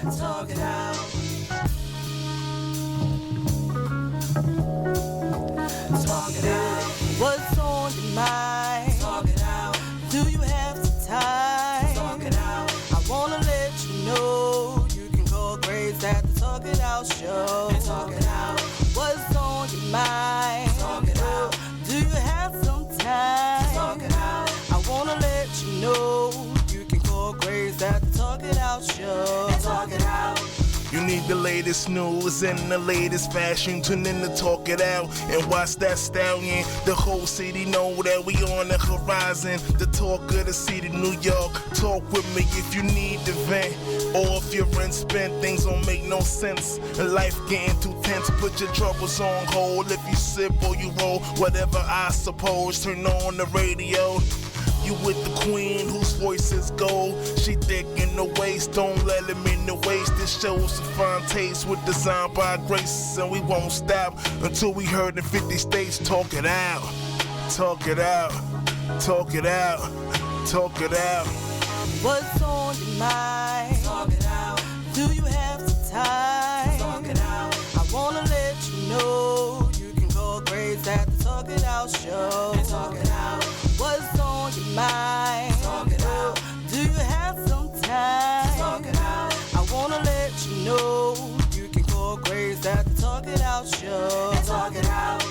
Talk it out. Talk it out. What's on your mind? Talk it out. Do you have some time? Talk it out. I wanna let you know you can call Grace at the Talk It Out show. Talk it out. What's on your mind? Talk it out. Do you have some time? Talk it out. I wanna let you know you can call Grace at the Talk It Out show. Talk it out. You need the latest news and the latest fashion. Tune in to Talk It Out and watch that stallion. The whole city know that we on the horizon. The talk of the city, New York. Talk with me if you need the vent. Or if you're in spent, things don't make no sense. And life getting too tense, put your troubles on hold. If you sip or you roll, whatever I suppose. Turn on the radio. You with the queen whose voice is gold. She thick in the waist, don't let him in the waist. This shows a fine taste with design by Grace. And we won't stop until we heard in 50 states. Talk it out, talk it out, talk it out, talk it out. What's on your mind? Talk it out. Do you have some time? Talk it out. I wanna let you know you can call Grace at the Talk It Out show. Talk it out. What's on your mind? Talk it out. Do you have some time? Talk it out. I wanna let you know you can call Grace at the Talk It Out show. Talk it out.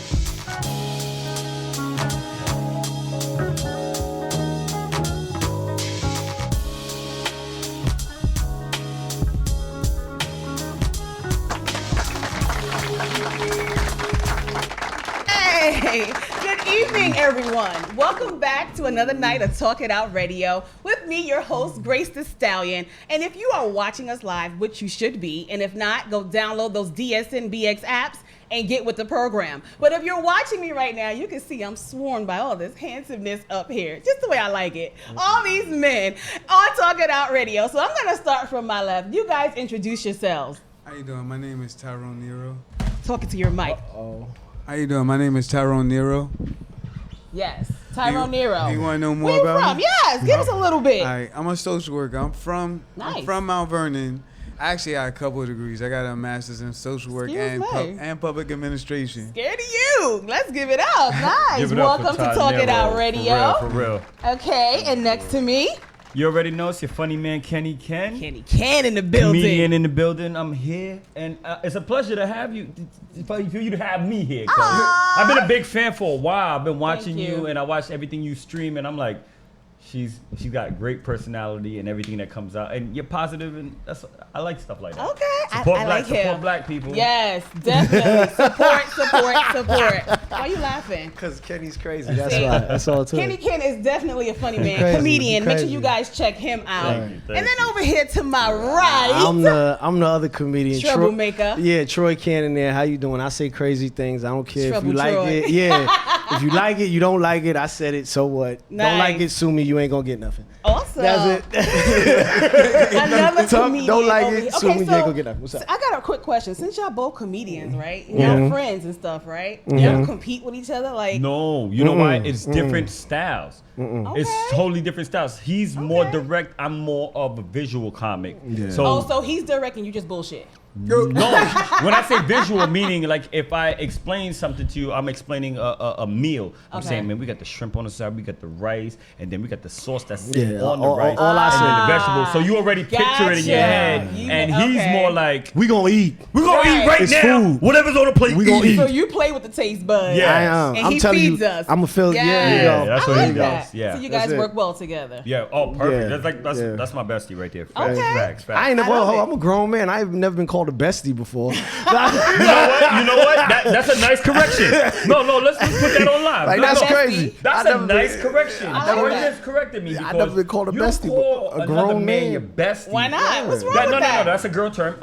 Hey, good evening, everyone. Welcome back to another night of Talk It Out Radio with me, your host, Grace the Stallion. And if you are watching us live, which you should be, and if not, go download those DSNBX apps and get with the program. But if you're watching me right now, you can see I'm sworn by all this handsomeness up here, just the way I like it. All these men on Talk It Out Radio. So I'm going to start from my left. You guys introduce yourselves. How you doing? My name is Tyrone Nero. Talking to your mic. How you doing? My name is Tyrone Nero. Yes, Tyrone Nero. You want to know more Where you about from? me? Yes, give us a little bit. All right, I'm a social worker. I'm from Mount Vernon. I actually got a couple of degrees. I got a master's in social work and public administration. Scared of you. Let's give it up. Nice. Give it up Welcome for to Todd Talk It Nero. Out Radio. For real. Okay, and next to me, You already know it's your funny man, KennyKen. KennyKen in the building. Comedian in the building. I'm here, and it's a pleasure to have you. For you to have me here. I've been a big fan for a while. I've been watching you, and I watch everything you stream, and I'm like, she's got great personality and everything that comes out, and you're positive, and I like stuff like that. Okay, Support support black people. Yes, definitely. support. Why are you laughing? Because Kenny's crazy. That's why. That's all too. KennyKen is definitely a funny man, crazy. comedian. Make sure Crazy. you guys check him out. Thank you. And then over here to my right, I'm the other comedian. troublemaker. Troy Cannonier. How you doing? I say crazy things. I don't care Trouble if you like Troy. it. Yeah. If you like it, you don't like it. I said it. So what? Nice. Don't like it. Sue me. You ain't gonna get nothing. Awesome. That's it. Another comedian. Don't like over it. here. Sue me. You ain't so gonna get nothing. What's up? I got a quick question. Since y'all both comedians, right? Y'all friends and stuff, right? Y'all compete with each other, like. No, you know why? It's different styles. Okay. It's totally different styles. He's more direct. I'm more of a visual comic. Yeah. So he's direct and you just bullshit. No, when I say visual, meaning like if I explain something to you, I'm explaining a meal. I'm Okay. saying, man, we got the shrimp on the side, we got the rice, and then we got the sauce that's sitting on the all rice, I and said. then the vegetables. So you already picture it in your Gotcha. head. And he's Okay. more like, We gonna eat. we're going to Right. eat right It's now. food. Whatever's on the plate, We gonna eat. So you play with the taste buds. Yeah. I am. And I'm he telling feeds you. us. I'm a feel. Yes. Yeah. that's I what like he that. does. Yeah. So you guys That's it. work well together. Yeah, oh, perfect. Yeah. That's my bestie right there. Okay. Facts. I ain't never. I love it. I'm a grown man. I've never been called a bestie before. You know what? That's a nice correction. No, let's put that on live. Like, No, that's no. crazy. That's a nice correction. I like Jordan that. just corrected me. I've because never been called a you don't bestie, call but a another grown man man. your bestie. Why not? What's wrong Yeah, with no, that? that's a girl term.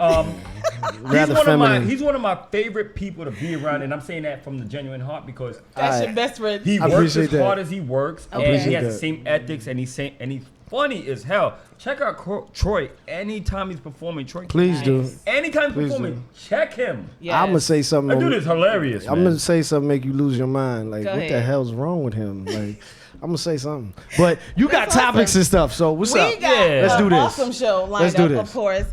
Rather feminine. He's one of my favorite people to be around, and I'm saying that from the genuine heart because That's Alright. your best friend. he I works appreciate as that. hard as he works, and appreciate he has that. the same ethics, and he's funny as hell. Check out Troy anytime he's performing. Troy, Please do. Anytime he's Please performing, do. check him. Yes. I'm gonna say something. That dude is hilarious. I'm gonna say something make you lose your mind. Like, Go what the ahead. hell's wrong with him? Like, I'm gonna say something. But you got That's topics awesome. and stuff. So what's We up? got Let's do an this. awesome show lined Let's do up, this. of course.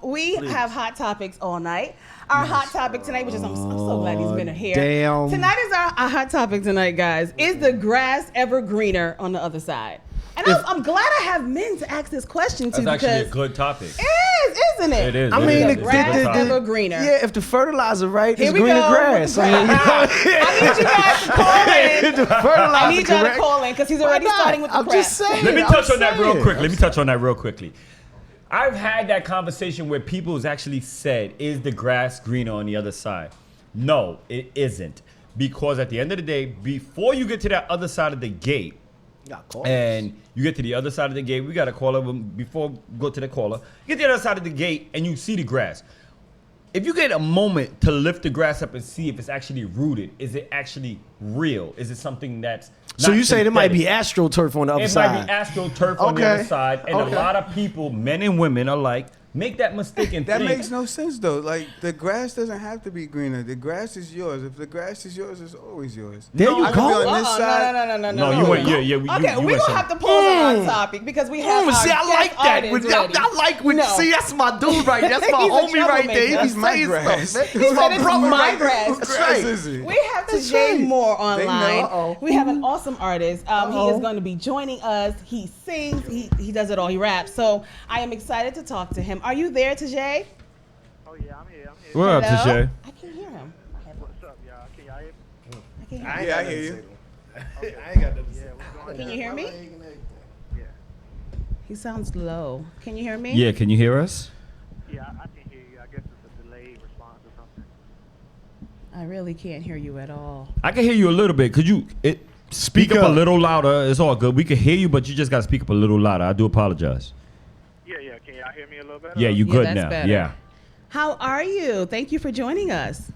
We have hot topics all night. Our hot topic tonight, which is I'm so glad these men are here. Damn. Tonight is our hot topic tonight, guys. Is the grass ever greener on the other side? And I'm glad I have men to ask this question to That's actually a because good topic. it is, isn't it? It is. I It mean, is. the grass It's a good ever greener. Yeah, if the fertilizer right, Here it's we greener go grass. with the I mean, I need you guys to call in. the fertilizer I need y'all to correct. call in because he's Why already not? starting with the I'm crap. just saying. Let me I'm touch on that real saying. quick. Let me touch on that real quickly. I've had that conversation where people has actually said, is the grass greener on the other side? No, it isn't. Because at the end of the day, before you get to that other side of the gate, and you get to the other side of the gate, we got a caller before we go to the caller. You get to the other side of the gate and you see the grass. If you get a moment to lift the grass up and see if it's actually rooted, is it actually real? Is it something that's So not you say there might be synthetic? astroturf on the other It side? might be astroturf on the Okay. other side, and Okay. a lot of people, men and women alike, make that mistake and That think makes no sense though. Like the grass doesn't have to be greener. The grass is yours. If the grass is yours, it's always yours. There No, you I I could be go. on this side. No. No, you went. Yeah. Okay, you we're went gonna some- have to pause on our topic because we have our See, I like guest that. artist I ready. like when No. see that's my dude right there. That's my He's a homie right there. He troublemaker. be That's my saying grass. stuff. He He's said my it's brother my right there. grass. That's Whose right. grass is it? We have That's Tejai right. Moore They know. online. Uh-oh. We have an awesome artist. He Uh-oh. is going to be joining us. He sings. He does it all. He raps. So I am excited to talk to him. Are you there, Tejai? Oh yeah, I'm here. What up, Hello? Tejai? I can hear him. What's up, y'all? Can y'all hear me? I can hear I him. ain't Yeah, I got hear nothing you. to say to him. I ain't got nothing to say. Yeah, what's going Can on? you hear me? Yeah, He sounds low. Can you hear me? Yeah, can you hear us? yeah, I can hear you. I guess it's a delayed response or something. I really can't hear you at all. I can hear you a little bit. Could you speak up a little louder? It's all good. We can hear you, but you just got to speak up a little louder. I do apologize. Yeah. Can y'all hear me a little better? Yeah, you Yeah, good that's now. better. Yeah. How are you? Thank you for joining us.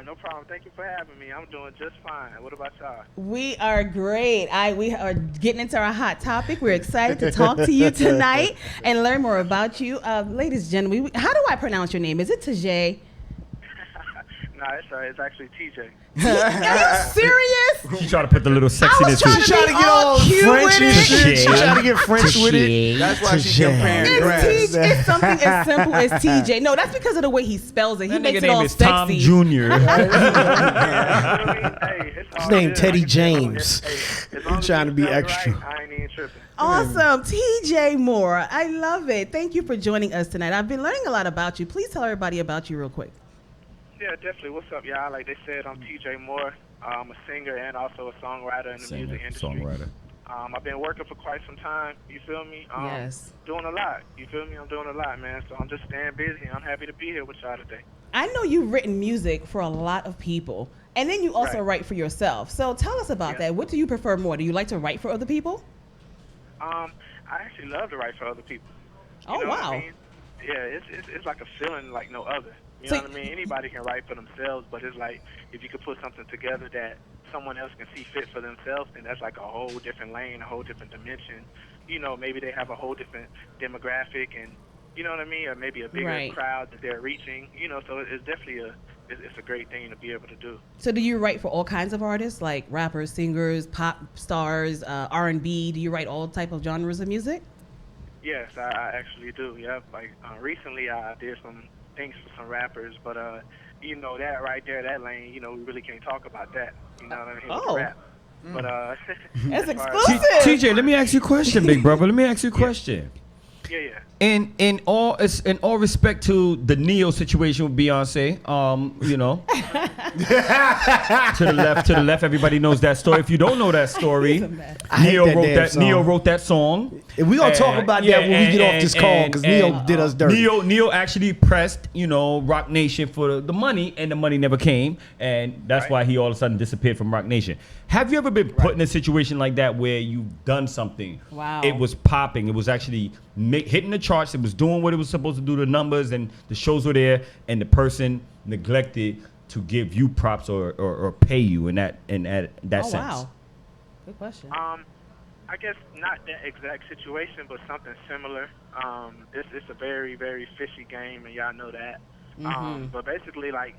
No problem. Thank you for having me. I'm doing just fine. What about y'all? We are great. We are getting into our hot topic. We're excited to talk to you tonight and learn more about you. Ladies and gentlemen, how do I pronounce your name? Is it Tejai? It's actually TJ. Are you serious? She tried to put the little I was sexiness trying in to She trying to be get all cute French with and it. shit. She trying to get French with it. That's why she comparing It's, grass. it's something as simple as TJ. No, that's because of the way he spells it. He That makes nigga it all name is Tom sexy. Jr. His name Teddy James. I'm trying to be extra. Right, I ain't even tripping. Awesome. Tejai Moore. I love it. Thank you for joining us tonight. I've been learning a lot about you. Please tell everybody about you real quick. Yeah, definitely. What's up, y'all? Like they said, I'm Tejai Moore. I'm a singer and also a songwriter in the music industry. Songwriter. I've been working for quite some time. You feel me? Yes. Doing a lot. You feel me? I'm doing a lot, man. So I'm just staying busy. I'm happy to be here with y'all today. I know you've written music for a lot of people, and then you also Right. write for yourself. So tell us about Yeah. that. What do you prefer more? Do you like to write for other people? I actually love to write for other people. You Oh, know what wow. I mean? Yeah, it's like a feeling like no other. You So- know what I mean? Anybody can write for themselves, but it's like if you could put something together that someone else can see fit for themselves, then that's like a whole different lane, a whole different dimension. You know, maybe they have a whole different demographic, and you know what I mean, or maybe a bigger Right. crowd that they're reaching. You know, so it's definitely it's a great thing to be able to do. So do you write for all kinds of artists, like rappers, singers, pop stars, R&B? Do you write all type of genres of music? Yes, I actually do. Yeah, like recently I did some things for some rappers, but you know that right there, that lane, you know, we really can't talk about that. You know what I mean? With Oh. rap. But That's as far as- exclusive. TJ, let me ask you a question, big brother. Let me ask you a question. Yeah. In all respect to the Neo situation with Beyonce, you know, to the left, everybody knows that story. If you don't know that story, I hate that damn song. Neo wrote that song. And we gonna talk about that when we get off this call because Neo did us dirty. Neo actually pressed, you know, Rock Nation for the money, and the money never came, and that's why he all of a sudden disappeared from Rock Nation. Have you ever been put in a situation like that where you've done something? Wow. It was popping. It was actually hitting the charts. It was doing what it was supposed to do. The numbers and the shows were there, and the person neglected to give you props or pay you in that Oh, sense. wow. Good question. I I guess not that exact situation, but something similar. It's a very, very fishy game, and y'all know that. But basically, like,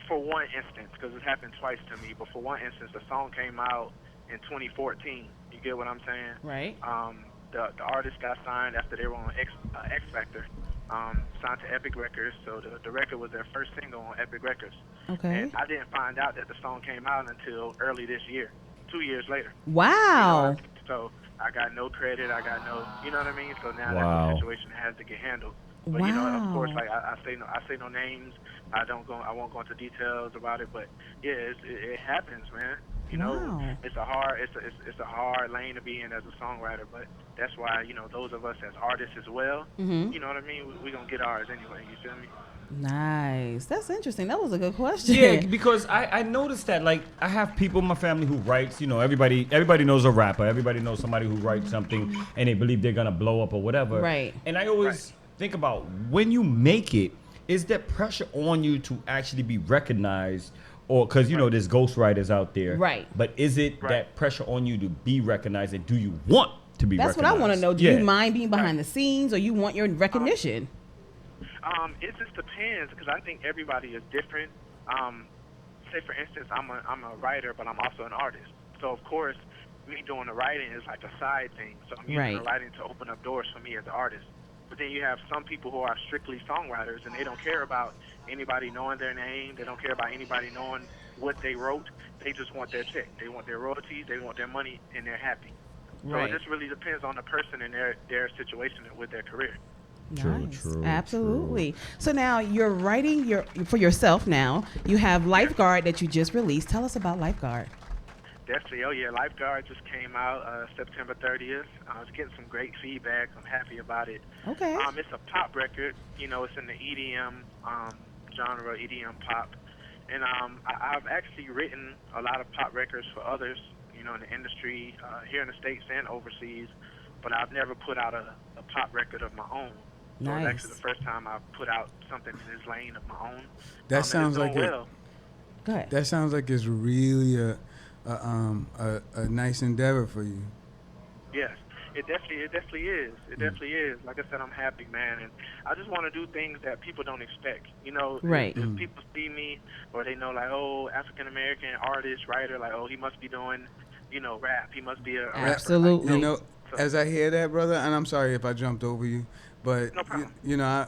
for one instance, because it happened twice to me, but for one instance, the song came out in 2014. You get what I'm saying? Right. The artist got signed after they were on X Factor, signed to Epic Records, so the record was their first single on Epic Records. Okay. And I didn't find out that the song came out until early this year, 2 years later. Wow. You know, so I got no credit, I got no, you know what I mean? So now Wow. that the situation has to get handled. But you know, of course, like I say no names. I won't go into details about it. But yeah, it happens, man. You know, it's a hard lane to be in as a songwriter. But that's why, you know, those of us as artists as well, you know what I mean? We gonna get ours anyway. You feel me? Nice. That's interesting. That was a good question. Yeah, because I noticed that, like, I have people in my family who writes, you know, everybody knows a rapper. Everybody knows somebody who writes something and they believe they're going to blow up or whatever. Right. And I always think about, when you make it, is there pressure on you to actually be recognized? Or, because, you know, there's ghostwriters out there. Right. But is it that pressure on you to be recognized, and do you want to be recognized? That's what I want to know. Do you mind being behind the scenes, or you want your recognition? It just depends, because I think everybody is different. Say, for instance, I'm a writer, but I'm also an artist. So, of course, me doing the writing is like a side thing. So I'm using the writing to open up doors for me as an artist. But then you have some people who are strictly songwriters, and they don't care about anybody knowing their name. They don't care about anybody knowing what they wrote. They just want their check. They want their royalties. They want their money, and they're happy. Right. So it just really depends on the person and their situation with their career. Nice. Absolutely. So now you're writing for yourself now. You have Lifeguard that you just released. Tell us about Lifeguard. Definitely. Oh, yeah. Lifeguard just came out September 30th. I was getting some great feedback. I'm happy about it. Okay. It's a pop record. You know, it's in the EDM genre, EDM pop. And I've actually written a lot of pop records for others, you know, in the industry, here in the States and overseas. But I've never put out a pop record of my own. So it's actually the first time I've put out something in this lane of my own. That sounds like Go ahead. That sounds like it's really a nice endeavor for you. Yes, it definitely is. It definitely is. Like I said, I'm happy, man, and I just want to do things that people don't expect. You know, if people see me, or they know, like, oh, African American artist, writer, like, oh, he must be doing, you know, rap. He must be a Absolutely. rapper. You know, as I hear that, brother, and I'm sorry if I jumped over you, but no problem. you know,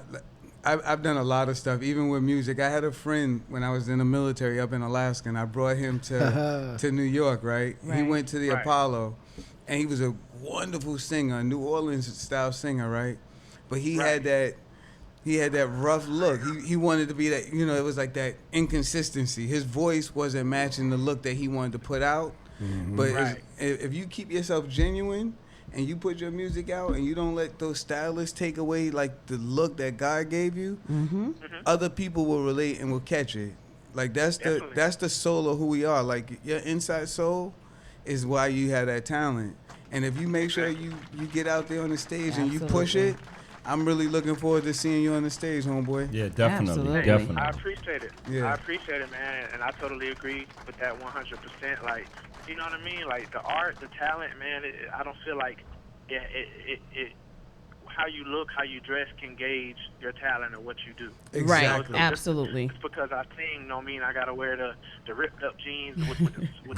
I've done a lot of stuff, even with music. I had a friend when I was in the military up in Alaska, and I brought him to New York, right? He went to the Apollo, and he was a wonderful singer, a New Orleans style singer, right? But he had that rough look. He wanted to be that, you know, it was like that inconsistency. His voice wasn't matching the look that he wanted to put out. But if you keep yourself genuine, and you put your music out and you don't let those stylists take away like the look that God gave you, other people will relate and will catch it. Like that's the soul of who we are. Like your inside soul is why you have that talent. And if you make sure you get out there on the stage and you push it, I'm really looking forward to seeing you on the stage, homeboy. Yeah, definitely. I appreciate it. Yeah. I appreciate it, man, and I totally agree with that 100%. Like, you know what I mean? Like, the art, the talent, man, I don't feel like how you look, how you dress can gauge your talent or what you do. Exactly. Right, absolutely. Just because I sing don't mean I got to wear the ripped up jeans with the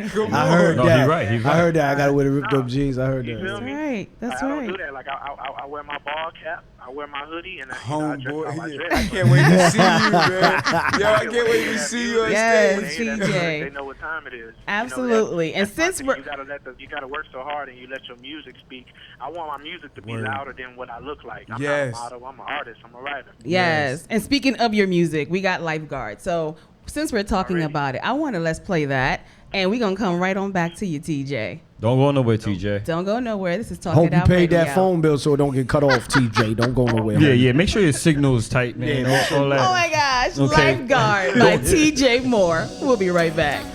Come on. I heard that. He's right. I heard that. I got to wear the ripped up jeans. I heard that. That's right. That's I right. don't do that. Like, I wear my ball cap, I wear my hoodie, and I Homeboy, dress. I can't wait to see you, man. Yo, I can't wait to see you on Yes, stage. TJ. They know what time it is. Absolutely. You know, and since we're you gotta work so hard and you let your music speak. I want my music to be louder than what I look like. I'm not a model. I'm an artist. I'm a writer. Yes. And speaking of your music, we got Lifeguard. So since we're talking about it, I want to let's play that, and we're gonna come right on back to you, TJ. Don't go nowhere, TJ. Don't go nowhere. This is Talk Hope It you Out paid Radio. that phone bill so it don't get cut off, TJ. Don't go nowhere. Yeah. Make sure your signal is tight, man. All that. Oh my gosh, Okay. Lifeguard by Tejai Moore. We'll be right back.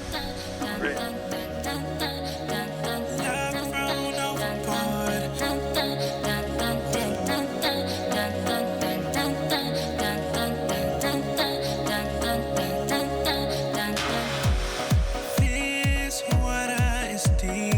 This water is deep.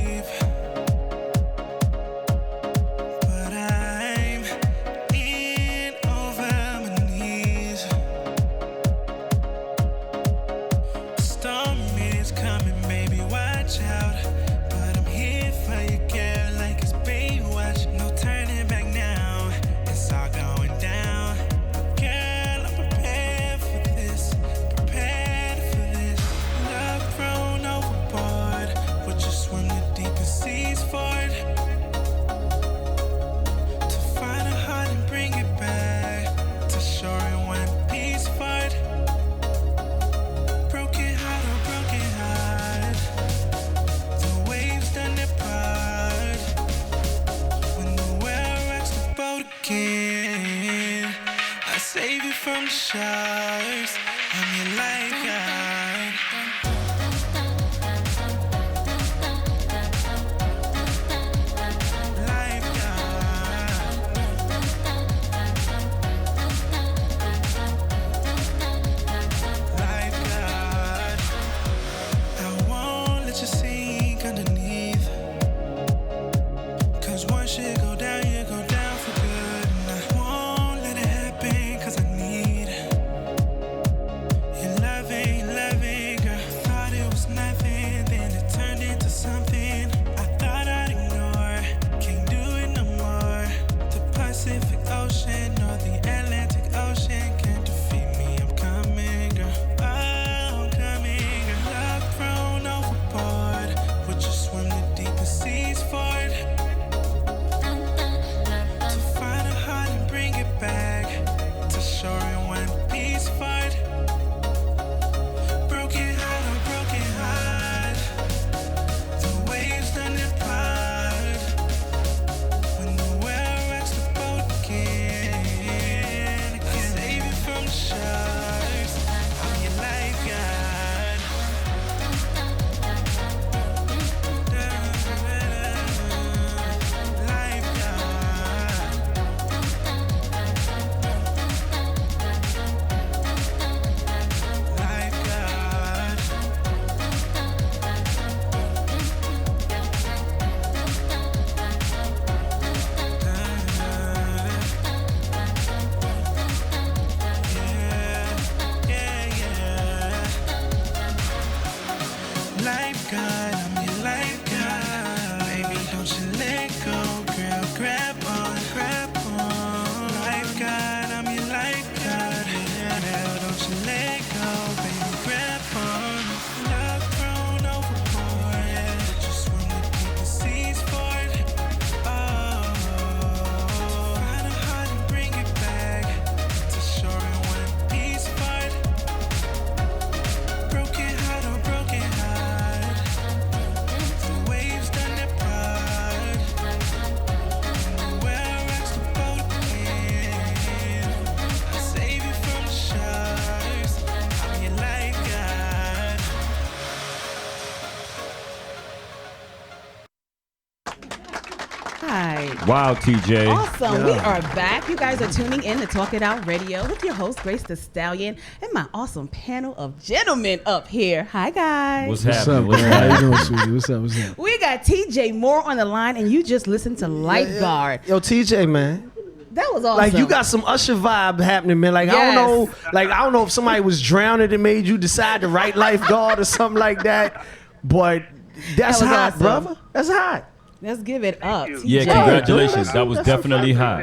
broken. I save you from the showers. I'm your lifeguard. Wow, TJ. Awesome. We are back. You guys are tuning in to Talk It Out Radio with your host, Grace the Stallion, and my awesome panel of gentlemen up here. Hi, guys. What's happening? How you doing, sweetie? What's up? What's up? We got Tejai Moore on the line, and you just listened to Lifeguard. Yo, TJ, man. That was awesome. Like, you got some Usher vibe happening, man. Like, I don't know if somebody was drowning and made you decide to write Lifeguard or something like that, but that's hot, awesome. brother. That's hot. Let's give it up. Yeah, TJ. congratulations. That was definitely hot.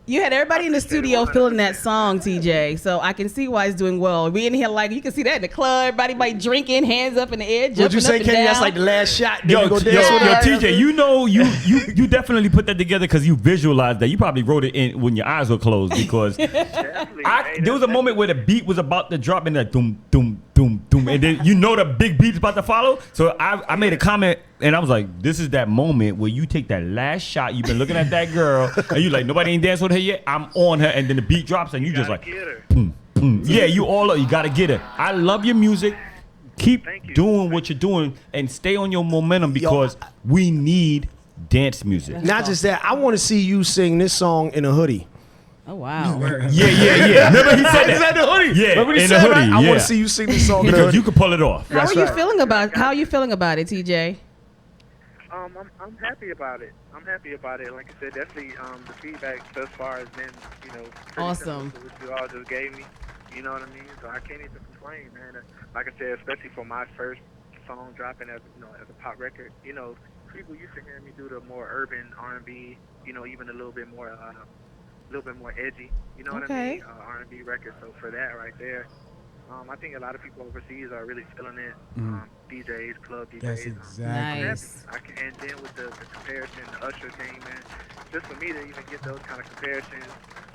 You had everybody in the studio feeling that song, TJ. So I can see why it's doing well. We in here like you can see that in the club. Everybody might drinking, hands up in the air, jumping Would you say, up and Kenny? down. That's like the last shot. Yo, Go dance with us? TJ, you know you definitely put that together because you visualized that. You probably wrote it in when your eyes were closed because there was a moment where the beat was about to drop and that doom doom doom doom, and then you know the big beat's about to follow. So I made a comment. And I was like, this is that moment where you take that last shot. You've been looking at that girl, and you like, nobody ain't danced with her yet. I'm on her, and then the beat drops, and you just like, boom, boom. Yeah, you gotta get her. I love your music. Keep doing what you're doing, and stay on your momentum because we need dance music. Not just that. I want to see you sing this song in a hoodie. Oh wow! Yeah. Remember he said that? the hoodie. Yeah, in the hoodie. I want to see you sing this song in a Because hoodie. you can pull it off. How are you feeling about it, TJ? I'm happy about it. Like I said, definitely the feedback thus far has been, pretty awesome. similar to what you all just gave me. You know what I mean? So I can't even complain, man. Like I said, especially for my first song dropping as a pop record. People used to hear me do the more urban R&B. Even a little bit more edgy. You know what I mean? R&B record. So for that right there. I think a lot of people overseas are really feeling it. DJs, club DJs. That's exactly. Nice. And then with the comparison, the Usher thing, man, just for me to even get those kind of comparisons,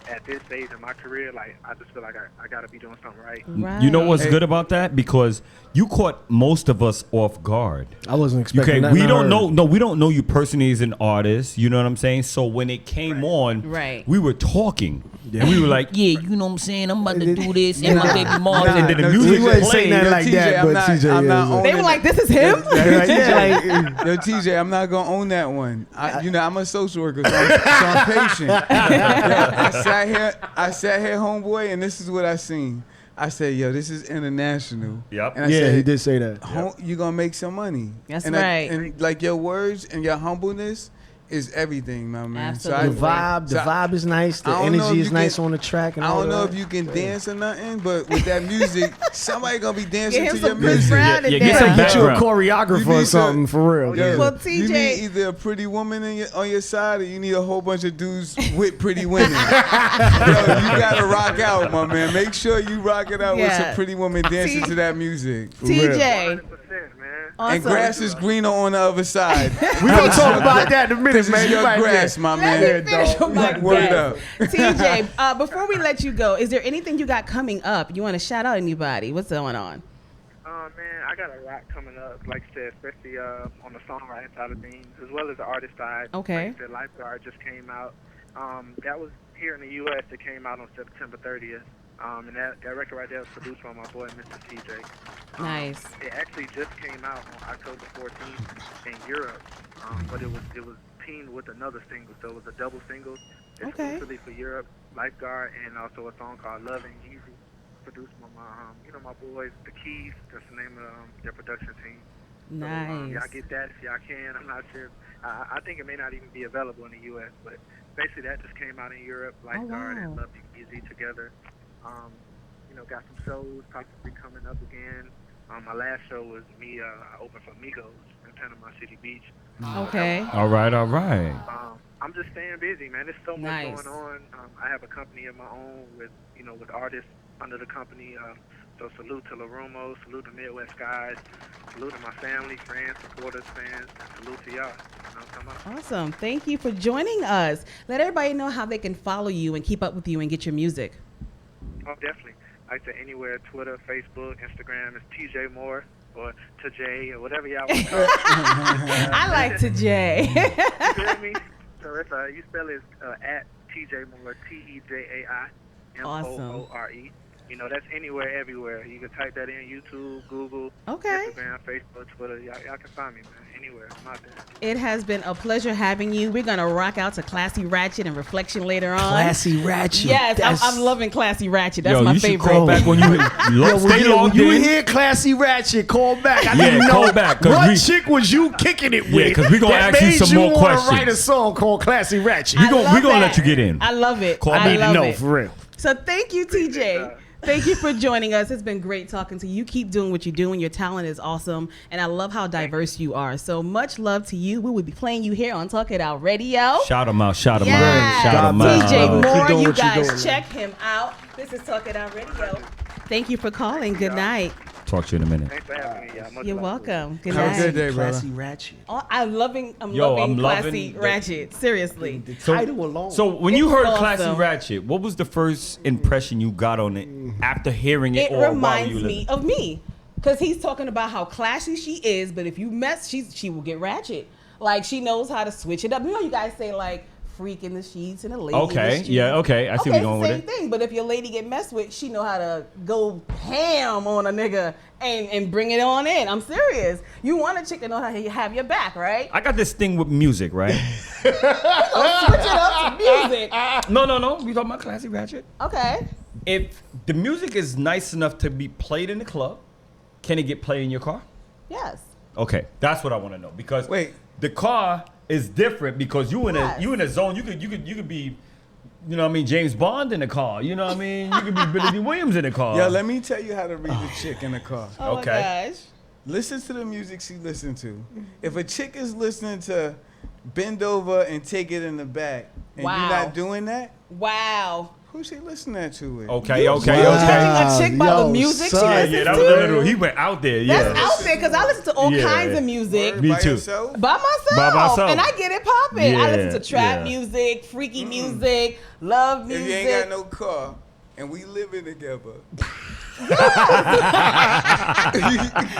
at this stage in my career, like I just feel like I gotta be doing something right. You know what's good about that? Because you caught most of us off guard. I wasn't expecting that. We don't know. No, we don't know you personally as an artist. You know what I'm saying? So when it came on, we were talking. Yeah. And we were like, yeah, you know what I'm saying? I'm about to do this and my baby mom. And then the music was playing. Like that, but TJ, they were like, this is him? Yo, TJ, I'm not going to own that one. I'm a social worker, so I'm patient. I sat here, homeboy, and this is what I seen. I said, yo, this is international. Yep. And I said, he did say that. You're going to make some money. That's right. And like your words and your humbleness is everything, my man. Absolutely. The vibe is nice. The energy is nice on the track. And I don't know if you can dance or nothing, but with that music, somebody gonna be dancing to your Chris music. Brown Get you a choreographer or something for real. Yeah. Well, TJ, you need either a pretty woman on your side, or you need a whole bunch of dudes with pretty women. Yo, you gotta rock out, my man. Make sure you rock it out with some pretty women dancing to that music. TJ. Awesome. And grass is greener on the other side. We gonna talk about that in a minute, this man. Is your grass, my man. Word up. TJ, before we let you go, is there anything you got coming up? You want to shout out anybody? What's going on? Man, I got a lot coming up, like I said, especially on the songwriting side of things, as well as the artist side. Okay. Like I said, Lifeguard just came out. That was here in the U.S. It came out on September 30th. And that record right there was produced by my boy, Mr. TJ. Nice. It actually just came out on October 14th in Europe, but it was teamed with another single, so it was a double single exclusively for Europe, Lifeguard, and also a song called Love and Easy, produced by my boys, The Keys. That's the name of their production team. Nice. So, y'all get that if y'all can. I'm not sure. I think it may not even be available in the U.S., but basically that just came out in Europe, Lifeguard and Love and Easy together. Got some shows possibly coming up again. My last show was me. I opened for Migos in Panama City Beach. Okay. All right. I'm just staying busy, man. There's so much going on. I have a company of my own with artists under the company. So salute to La Rumo, salute to Midwest Skies, salute to my family, friends, supporters, fans, and salute to y'all. Awesome. Thank you for joining us. Let everybody know how they can follow you and keep up with you and get your music. Oh, definitely. Like I said, anywhere, Twitter, Facebook, Instagram, it's Tejai Moore or Tejai or whatever y'all want to call it. I like Tejai. You feel me? So it's, you spell it at Tejai Moore, Tejai Moore. That's anywhere, everywhere. You can type that in YouTube, Google, Instagram, Facebook, Twitter. Y'all can find me, man. Anywhere. I'm out there. It has been a pleasure having you. We're going to rock out to Classy Ratchet and Reflection later on. Classy Ratchet. Yes, I'm loving Classy Ratchet. That's my favorite. Call back when you hear Classy Ratchet, call back. I didn't know what chick was you kicking it with. Yeah, because we're going to ask you some more questions. Write a song called Classy Ratchet. We're going to let you get in. I love it. Call back. No, for real. So thank you, TJ. Thank you for joining us. It's been great talking to you. You keep doing what you're doing. Your talent is awesome. And I love how diverse you are. So much love to you. We will be playing you here on Talk It Out Radio. Shout him out. Tejai Moore, you guys check him out. This is Talk It Out Radio. Thank you for calling. Good night. Talk to you in a minute. Thanks for having me. You're welcome. Good night. Have a good day, brother. Classy Ratchet. I'm loving Classy Ratchet. Seriously. The title alone. So when you heard Classy Ratchet, what was the first impression you got on it after hearing it? It reminds me of me. Because he's talking about how classy she is, but if you mess, she will get ratchet. Like, she knows how to switch it up. You know, you guys say, like, freak in the sheets and a lady in the sheets. I see where you're going with it. Same thing, but if your lady get messed with, she know how to go ham on a nigga and bring it on in. I'm serious. You want a chick to know how to have your back, right? I got this thing with music, right? Switch it up to music. No. We talking about Classy Ratchet. Okay. If the music is nice enough to be played in the club, can it get played in your car? Yes. Okay, that's what I want to know, because the car is different, because you in a zone. You could be, you know what I mean, James Bond in the car. You know what I mean? You could be Billy D. Williams in the car. Yo, let me tell you how to read a chick in the car. Oh okay. My gosh. Listen to the music she listen to. If a chick is listening to Bend Over and Take It in the Back, and you're not doing that, Who's she listening to it? Okay. Judging a chick by the music she listens Yeah, that was a little. He went out there. Yeah. That's out there because I listen to all kinds of music. Me By too. yourself? By myself. And I get it popping. I listen to trap Yeah. music, freaky music, love If music. you ain't got no car and we living together.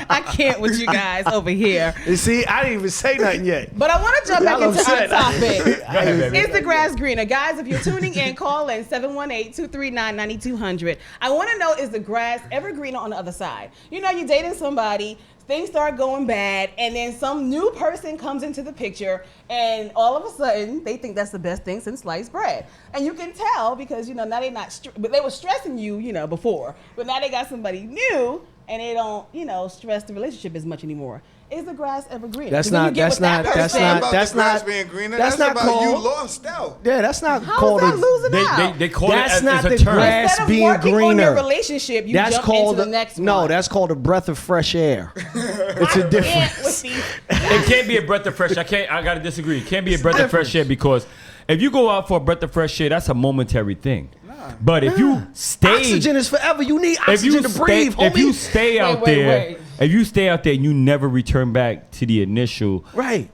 I can't with you guys over here. You see, I didn't even say nothing yet. But I want to jump back Y'all into our upset. topic. Go ahead, baby. Is the grass greener? Guys, if you're tuning in, call in 718-239-9200. I want to know, is the grass ever greener on the other side? You know, you're dating somebody, things start going bad, and then some new person comes into the picture, and all of a sudden, they think that's the best thing since sliced bread. And you can tell because, you know, now they're not, but they were stressing you, you know, before. But now they got somebody new, and they don't, you know, stress the relationship as much anymore. Is the grass ever greener? That's 'Cause when you not- get that's with that not- that's person- not- about that's the grass not- being greener. that's not about called- you lost out. Yeah, that's not How called is that losing out? They call That's it as, not as a the term. grass Instead of being working on your greener. relationship, you That's jump called into the next one. no. That's called a breath of fresh air. It's a Can't difference. with these- It can't be a breath of fresh. I gotta disagree. It can't be a breath of fresh air because if you go out for a breath of fresh air, that's a momentary thing. But if you stay, Oxygen is forever. You need oxygen to breathe, homie. if you stay out wait, there, wait. if you stay out there, and you never return back to the initial right.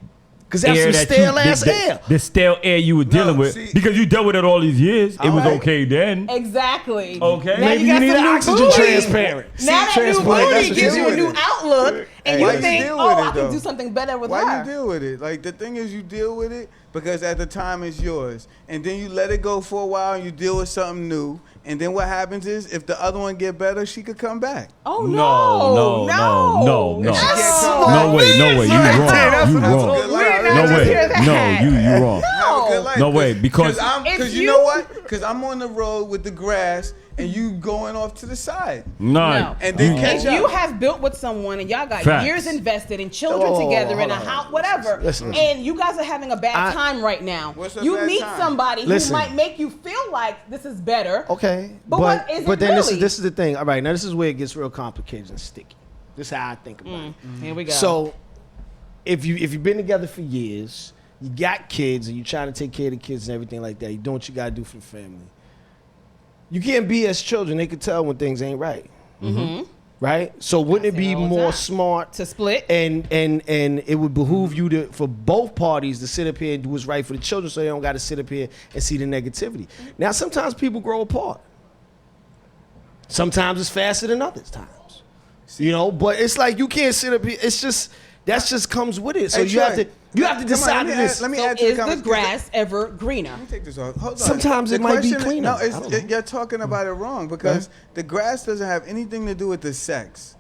Because that's air some that stale ass air. the stale air you were dealing with see- because you dealt with it all these years. It was Alright. okay then. Exactly. Okay. Now Maybe you got need some an new oxygen booty. transparent. Now that new Transplant, that's booty what gives you you a do new with it. outlook, and Why you you think, deal oh, with I it, can though? do something better with Why her. you deal with it? Like the thing is, you deal with it because at the time it's yours, and then you let it go for a while, and you deal with something new, and then what happens is, if the other one get better, she could come back. Oh No, no, no. That's No way, no way. You That's wrong. You a wrong. good life. We did No not just hear way. that. No, you wrong. Have a good life. No way, because If you you- know what? Because I'm on the road with the grass, and you going off to the side, no. and then You- catch If you up. have built with someone and y'all got Facts. years invested and children Whoa, together in hold a on. house, whatever, Listen. and you guys are having a bad time right now, What's a you bad meet time? somebody Listen. who might make you feel like this is better. Okay, But what is it but then really? this is the thing. All right, now this is where it gets real complicated and sticky. This is how I think about it. Here we go. So, if you've been together for years, you got kids, and you're trying to take care of the kids and everything like that, you're doing what you gotta do for the family. You can't be as children. They could tell when things ain't right. Right. So wouldn't it be all the more time. smart to split, and it would behoove you to, for both parties, to sit up here and do what's right for the children, so they don't got to sit up here and see the negativity. Now, sometimes people grow apart. Sometimes it's faster than others times, you know. But it's like you can't sit up here. It's just that just comes with it. So Hey, you have Troy, to come on, decide this. Let me so add to is the the conversation. grass ever greener? Let me take this off. Hold on. Sometimes The it might be question- cleaner. No, I don't know. you're talking about it wrong because the grass doesn't have anything to do with the sex.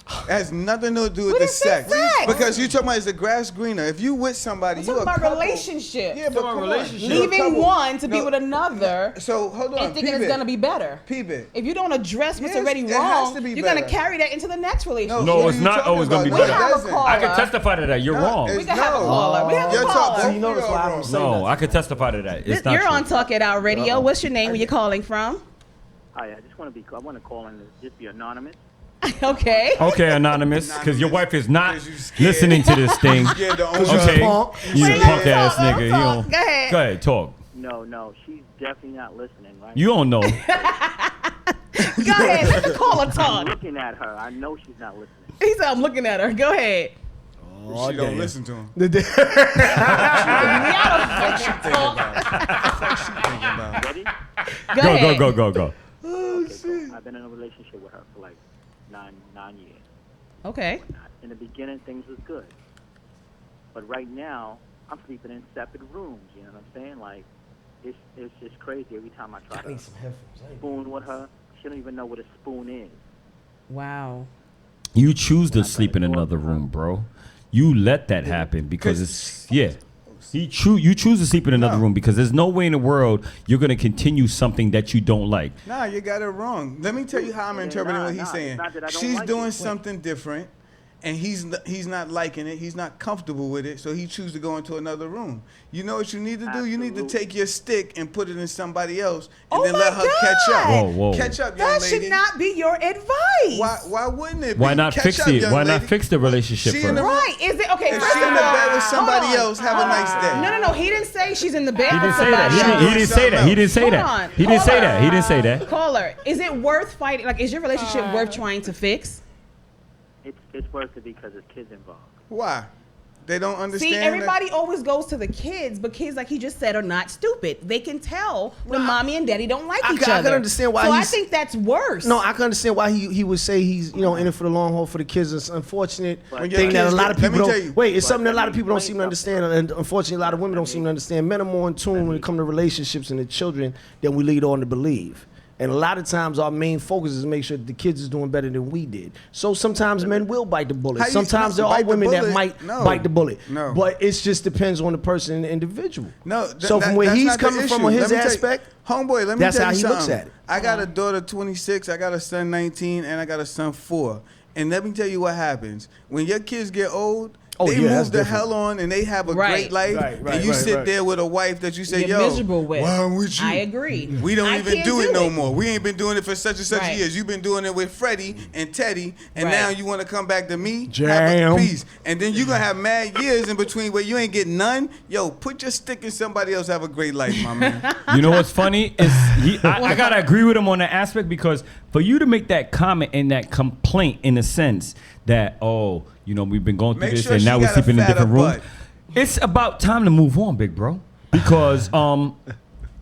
It has nothing to do with We the didn't say sex. sex. Because you talking about is the grass greener? If you with somebody, We're you talking a about couple. relationship. Yeah, but come on. relationship. You a Leaving couple. one to be No, with another So hold on. and thinking peep it's it. gonna be better. Peep it. If you don't address what's Yes, already it has wrong, to be you're gonna better. carry that into the next relationship. No, what it's are you not talking always gonna be about? We better. have a Doesn't. caller. I can testify to that. You're No, wrong. We it's can have a no. caller. We have a You're caller. talking. You notice why I don't say No, I can testify to that. It's not You're true. on Talk It Out Radio. What's your name? Where you calling from? Hi, I just want to be. I want to call in and just be anonymous. Okay. Okay, anonymous, because your wife is not 'Cause you scared. listening to this thing. Yeah, the only Okay, punk. you Wait, punk let him ass talk, let him nigga. You talk. don't. Go ahead. Go ahead, talk. No, she's definitely not listening, right? You don't know. Go ahead. Let the caller I'm talk. looking at her. I know she's not listening. He said, I'm looking at her. Go ahead. She don't listen to him. Y'all don't fucking talk. Ready? Go ahead. Go. I've been in a relationship with her for like nine years. Okay. In the beginning, things was good, but right now I'm sleeping in separate rooms. You know what I'm saying? Like, it's just crazy. Every time I try to spoon with her, she don't even know what a spoon is. Wow. You choose to sleep in another room, bro. You let that happen because it's You choose to sleep in another room because there's no way in the world you're gonna continue something that you don't like. Nah, you got it wrong. Let me tell you how I'm interpreting what he's saying. it's not that I don't She's like doing it. something different, and he's not liking it. He's not comfortable with it, so he chooses to go into another room. You know what you need to do? Absolutely. You need to take your stick and put it in somebody else, and Oh then my let her catch up. God. Whoa. Catch up, young That lady. should not be your advice. Why wouldn't it be? Why not Catch fix up, it? young Why not lady. fix the relationship She first? in the Right? Is it okay? If First she in of the all, bed with somebody hold on. else, have a nice day. No. He didn't say she's in the bed He with didn't say somebody that. else. He didn't say that. He didn't say Hold that. on. He didn't say Caller. that. He didn't say that. Caller, is it worth fighting? Like, is your relationship worth trying to fix? It's worth it because there's kids involved. Why? They don't understand. See, everybody always goes to the kids, but kids, like he just said, are not stupid. They can tell when mommy and daddy don't like each other. I can understand why so I he's- think that's worse. No, I can understand why he would say he's in it for the long haul for the kids. It's unfortunate When thing your that a kids lot of get- let people me tell don't. you. Wait, it's But something that a lot let of me people don't explain seem to understand, and unfortunately, a lot of women don't seem to understand. Men are more in tune when it comes to relationships and the children than we lead on to believe. And a lot of times, our main focus is to make sure that the kids is doing better than we did. So sometimes men will bite the bullet. How you- Sometimes there are bite the women that bullet? might No. bite the bullet. No. But it just depends on the person and the individual. No, So from where that's he's not the coming from issue. on his Let me tell you- aspect, homeboy, let me that's tell how you he something. looks at it. I got a daughter 26, I got a son 19, and I got a son 4. And let me tell you what happens. When your kids get old, Oh, they yeah, that's move the different. hell on and they have a Right. great life. Right, and you sit right. there with a wife that you say, You're yo, miserable with. why I'm with you? I agree. We don't I even can't do it no it. more. We ain't been doing it for such and such Right. years. You've been doing it with Freddie and Teddy, and Right. now you want to come back to me? Jam. Have a peace. And then you going to have mad years in between where you ain't getting none. Yo, put your stick in somebody else, have a great life, my man. You know what's funny is I gotta agree with him on that aspect, because for you to make that comment and that complaint in a sense that we've been going through Make this sure and she now we're got a sleeping in fatter different rooms. butt. It's about time to move on, big bro, because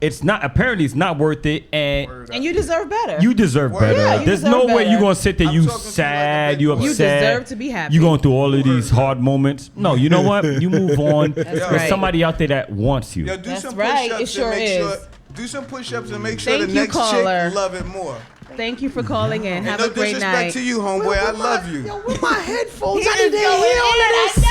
it's not worth it, and you deserve better. you deserve Word better. Yeah, you There's deserve no way better. you're gonna sit there, I'm you talking to you like a sad, big you boy. upset. You deserve to be happy. You going through all of these hard moments. No, you know what? You move on. There's right. somebody out there that wants you. Yo, do That's some right. push-ups It sure and make is. sure. Do some push-ups and make sure Thank the you, next caller. chick love it more. Thank you for calling in. And Have no a great disrespect night. to you, homeboy. I love you. Yo, with my headphones, He I is need to hear all going of in, this. I know.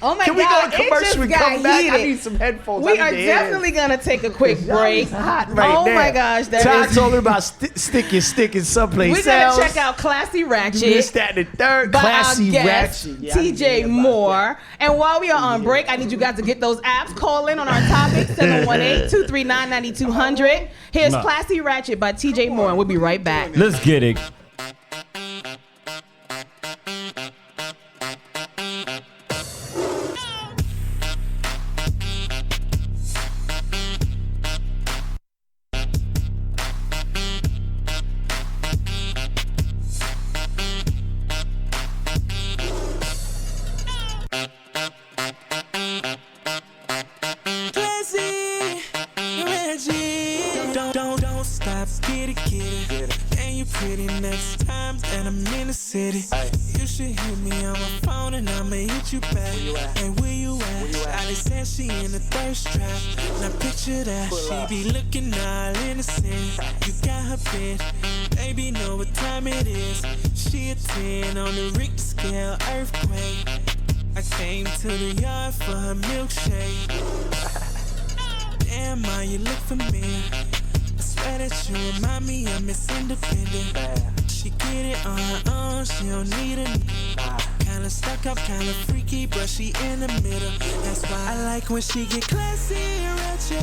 Oh my Can we God! go to commercial and it just come got back? heated. I need some headphones. I We need are to hear this. definitely gonna take a quick break. Hot right oh there. my gosh, that Todd is. told her about sticking someplace We gotta else. check out Classy Ratchet. This, that, and the third. By Classy our guest, Ratchet. Yeah, I need to hear Tejai about Moore. And while we are on break, I need you guys to get those apps. Call in on our topic, 718-239-9200. Here's Nah. Classy Ratchet by Tejai Moore, and we'll be right back. Let's get it. Classy, Reggie. Don't stop, get it. And you pretty next time, and I'm in the city. You should hit me on my phone, and I'ma hit you back. And where you at? I just said she in the thirst trap. Now picture that, she be looking all innocent. You got her bent, baby know what time it is. She a 10 on the Richter scale, earthquake. I came to the yard for her milkshake. Damn, ma, you look familiar. I swear that you remind me of Miss Independent. She get it on her own, she don't need a nigga. Kinda stuck up, kinda freaky, but she in the middle. That's why I like when she get classy and ratchet.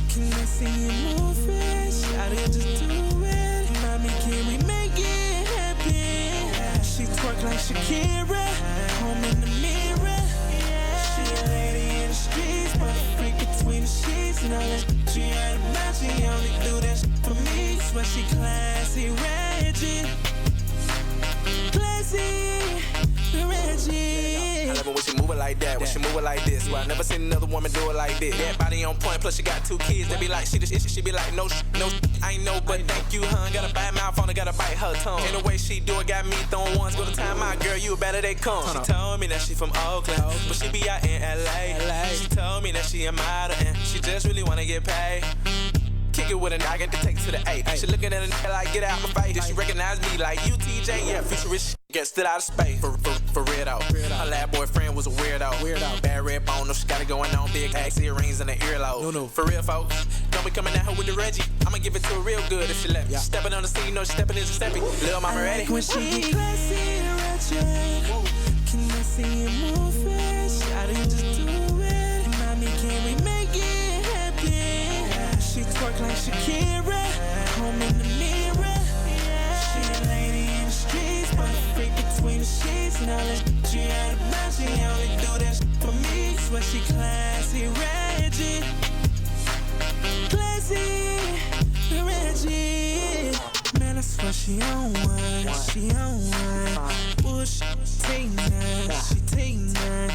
Can I see you move it? Shout it, just do it. Mommy, can we make it happen? She twerk like Shakira, home in the mirror. She a lady in the streets, but a freak between the sheets. Know that she ain't about, she only do that shit for me. Swear she classy, Reggie. Classy, Reggie. I love it when she move it like that, when she move it like this. Well, I never seen another woman do it like this. That body on point, plus she got 2 kids. They be like, she be like, no, I ain't know, but thank you, hun. Got a bad mouth on her, gotta bite her tongue. And the way she do it got me throwing ones. Go to time out, girl, you better they come. She told me that she from Oakland, but she be out in LA. She told me that she a model and she just really wanna get paid. Kick it with a noggin to take it to the A. She looking at a nigga like, get out my face. Did she recognize me like you, TJ? Yeah, futurist get stood out of space. For real though. Her lab boyfriend was a weirdo. Bad red bone, no, she got it going on. Big ass earrings and an earlobe. No. For real, folks. Don't be coming at her with the Reggie. I'ma give it to her real good if she let me. Stepping on the scene, no, she stepping is a stepping. Little mama ready. When she get classy, ratchet. Can I see you move it? Shawty, just do it. Mommy, can we make it happen? She twerk like Shakira, home in the mirror. She a lady in the streets, but a freak between the sheets. Now that she out of mind, she only do that for me. Swear she classy, Reggie. Classy, Reggie. Man, I swear she on one, she on one. Bush, take none, she take none.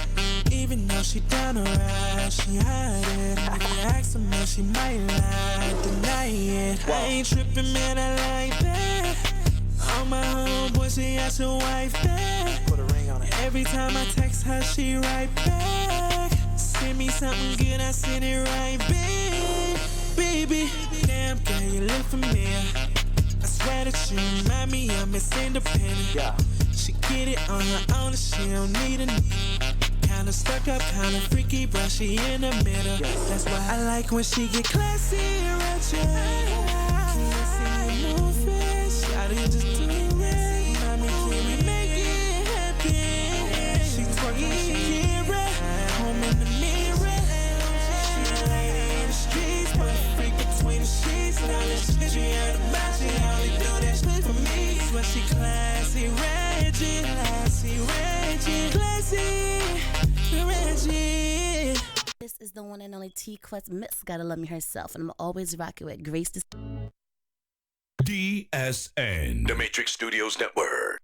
Even though she down to ride, she hide it. If you ask her, man, she might lie, deny it. I ain't tripping, man, I like that. All my homeboys, she ask her wife that. Put a ring on it. Every time I text her, she write back. Send me something good, I send it right back. Baby, damn girl, you look familiar. I swear that you remind me of Miss Independent. Yeah. She get it on her own and she don't need a kinda stuck up, kinda freaky, but she in the middle. Yes. That's why I like when she get classy and ratchet. Can I see you move it? Shawty, just do it. Mommy, can we make it happen? She twerk like Shakira, home in the mirror. She a lady in the streets, but a freak between the sheets. Now that she out of mind, she only do that shit for me. Swear she classy, Reggie, classy, Reggie, classy, Reggie. This is the one and only T-Quest Miss Gotta Love Me herself, and I'm always rocking with Grace. DSN, The Matrix Studios Network.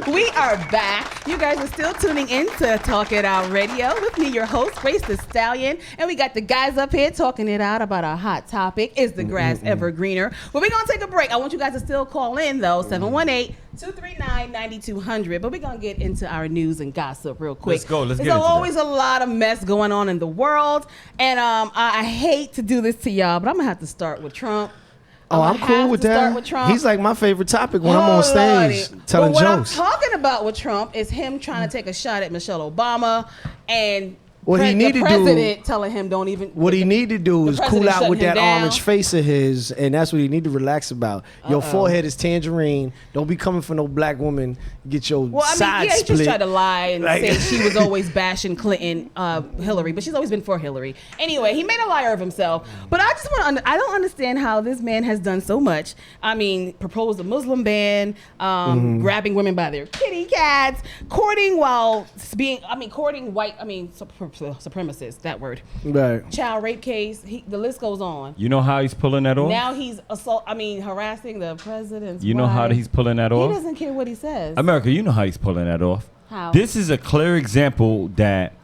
We are back. You guys are still tuning in to Talk It Out Radio with me, your host, Grace the Stallion. And we got the guys up here talking it out about our hot topic. Is the grass ever greener? Well, we're going to take a break. I want you guys to still call in, though, 718-239-9200. But we're going to get into our news and gossip real quick. Let's go. Let's get There's into always that. a lot of mess going on in the world. And I hate to do this to y'all, but I'm going to have to start with Trump. I'm cool with that. With Trump. He's like my favorite topic when I'm on stage telling what jokes. I'm talking about with Trump is him trying to take a shot at Michelle Obama and What he need the to president do, telling him don't even. what he need to do is cool out with that down. orange face of his, and that's what he need to relax about. Your forehead is tangerine. Don't be coming for no black woman. Get your side he split. just tried to lie and Like- say she was always bashing Clinton, Hillary, but she's always been for Hillary. Anyway, he made a liar of himself. But I just want to, I don't understand how this man has done so much. I mean, proposed a Muslim ban, grabbing women by their kitty cats, courting while being, courting white, supremacists, that word. Right. Child rape case, the list goes on. You know how he's pulling that off? Now he's harassing the president's You know how wife. he's pulling that He off? doesn't care what he says. America, you know how he's pulling that off. How? This is a clear example that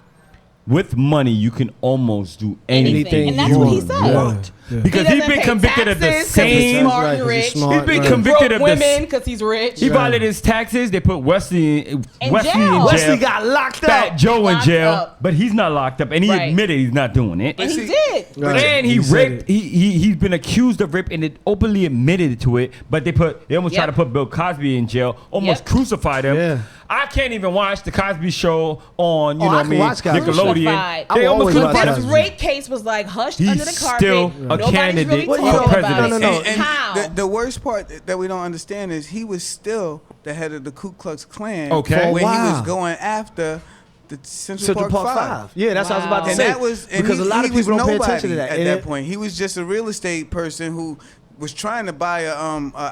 with money you can almost do anything, And that's you what he said. want. Yeah. Because He he's doesn't been pay convicted of the taxes 'cause he's same. smart and Right, 'cause he's rich. smart, He's been right. convicted of Broke the women because he's rich. He violated his taxes. They put Wesley in jail. jail. Wesley got locked Fat up. Joe in Locked jail, up. but he's not locked up, and he Right. admitted he's not doing it. And he see- did. Right. And he He said raped. it. He's been accused of rape, and it openly admitted to it. But they almost tried to put Bill Cosby in jail, almost Yep. crucified him. Yeah. I can't even watch the Cosby Show on I can watch Cosby. Nickelodeon. Crucified. I They will almost always watch crucified This him. Cosby. rape case was like hushed He's under the carpet. still a Nobody's candidate really for talking president. about it. No. And How? the worst part that we don't understand is he was still the head of the Ku Klux Klan Okay. For a when he was while. going after the Central Park Five. Yeah, that's what I was about to And say. that was because a lot of he was people don't pay nobody attention to that. at And that it- point. He was just a real estate person who was trying to buy a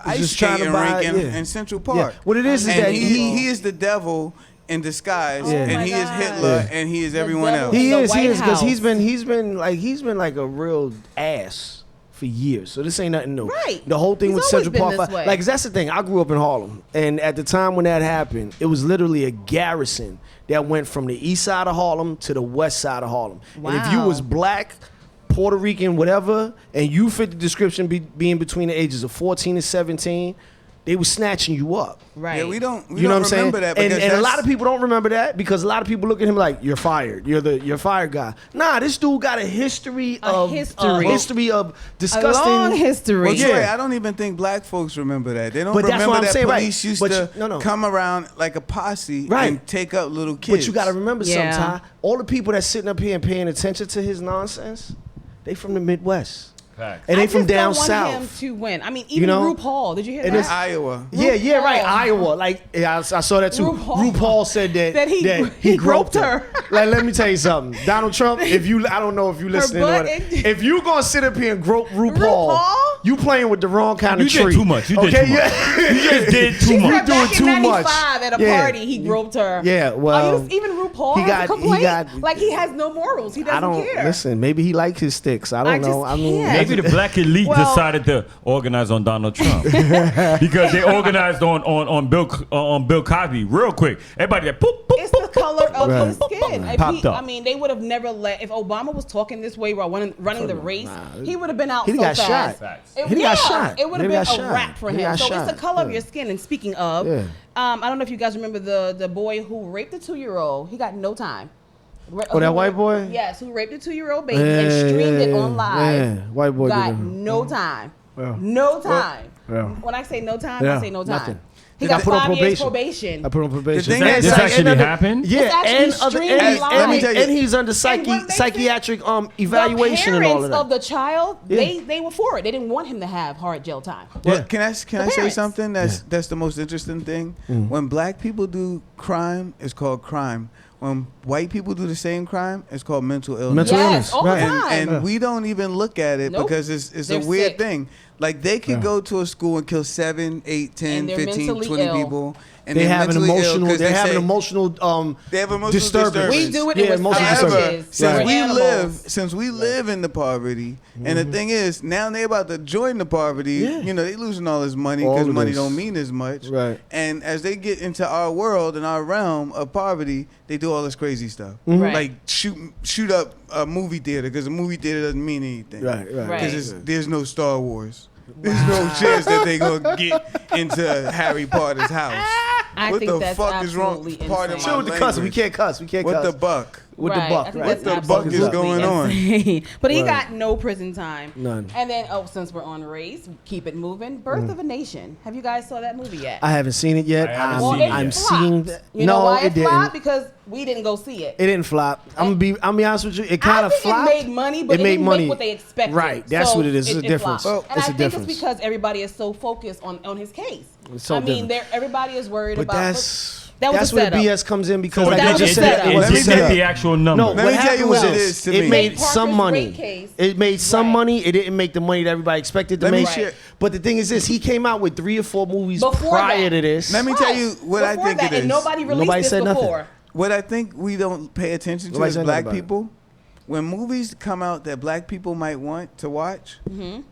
ice just trying to skating buy- rink yeah. in Central Park. Yeah. What it is and that he is the devil in disguise, Yeah. and my he is God. Hitler, Yeah. and he is The everyone devil. else. He the is White because House. he's been like a real ass for years. So this ain't nothing new. Right. The whole thing He's with always Central been Park this 5. way. Like that's the thing. I grew up in Harlem, and at the time when that happened, it was literally a garrison that went from the east side of Harlem to the west side of Harlem. And if you Wow. was black, Puerto Rican, whatever, and you fit the description being between the ages of 14 and 17, they was snatching you up. Right. Yeah, we don't You know what I'm saying? remember that And because a that's- lot of people don't remember that because a lot of people look at him like, you're fired. You're fired guy. Nah, this dude got a history of disgusting. A long history. Well, Yeah. Troy, I don't even think black folks remember that. They don't But that's remember what I'm that saying, right. police used But to no. come around like a posse Right. and take up little kids. But you got to remember Yeah. something, Ty. All the people that's sitting up here and paying attention to his nonsense, they from the Midwest. And they from down south. I just don't want him to win. I mean, even RuPaul. Did you hear that? Iowa. Yeah, right. Iowa. Like, I saw that too. RuPaul said that he groped her. Like, let me tell you something. Donald Trump, I don't know if you listening to it. If you gonna sit up here and grope RuPaul, you playing with the wrong kind of tree. You did too much. You just did too much. You doing too much. At a party, he groped her. Yeah, well. Even RuPaul has a complaint. Like, he has no morals. He doesn't care. Listen, maybe he likes his sticks. I don't know. I mean, maybe the black elite decided to organize on Donald Trump because they organized on Bill Cosby real quick. Everybody that poop. It's the color of his skin. I mean, they would have never if Obama was talking this way while running the race, he would have been out so fast. He got shot. It would have been a wrap for him. So it's the color of your skin. And speaking of, I don't know if you guys remember the boy who raped the 2-year-old. He got no time. Oh, that white boy? Yes, who raped a 2-year-old baby and streamed it on live. White boy got no time. No time. When I say no time, I say no time. Nothing. He got 5 years probation. I put on probation. This actually happened? Yeah, and he's under psychiatric evaluation and all of that. The parents of the child, they were for it. They didn't want him to have hard jail time. Well, can I say something that's the most interesting thing? When black people do crime, it's called crime. When white people do the same crime, it's called mental illness. Mental illness, all the time. And we don't even look at it because it's a weird thing. Like, they could go to a school and kill 7, 8, 10, 15, 20 people. And they have an emotional disturbance. We do it with savages. Since we live in the poverty, and the thing is, now they're about to join the poverty. You know, they losing all this money because money don't mean as much. Right. And as they get into our world and our realm of poverty, they do all this crazy stuff. Like shoot up a movie theater because a movie theater doesn't mean anything. Right. Because there's no Star Wars. There's no chance that they gonna get into Harry Potter's house. What the fuck is wrong? Pardon my language. Cuss. We can't cuss. What the buck? With the buck, right? What the buck is going on? But he got no prison time. None. And then, since we're on race, keep it moving. Birth of a Nation. Have you guys saw that movie yet? I haven't seen it yet. I'm seeing that. You know why it flopped? Because we didn't go see it. It didn't flop. I'm be honest with you. It kind of flopped. It made money, but it didn't make what they expected. Right. That's what it is. It's a difference. And I think it's because everybody is so focused on his case. I mean, everybody is worried about. That's where the BS comes in because let me get the actual number. No, let me tell you what it is to me. It made some money. It made some money. It didn't make the money that everybody expected to make. But the thing is this, he came out with 3 or 4 movies prior to this. Let me tell you what I think it is. And nobody released this before. What I think we don't pay attention to as black people, when movies come out that black people might want to watch,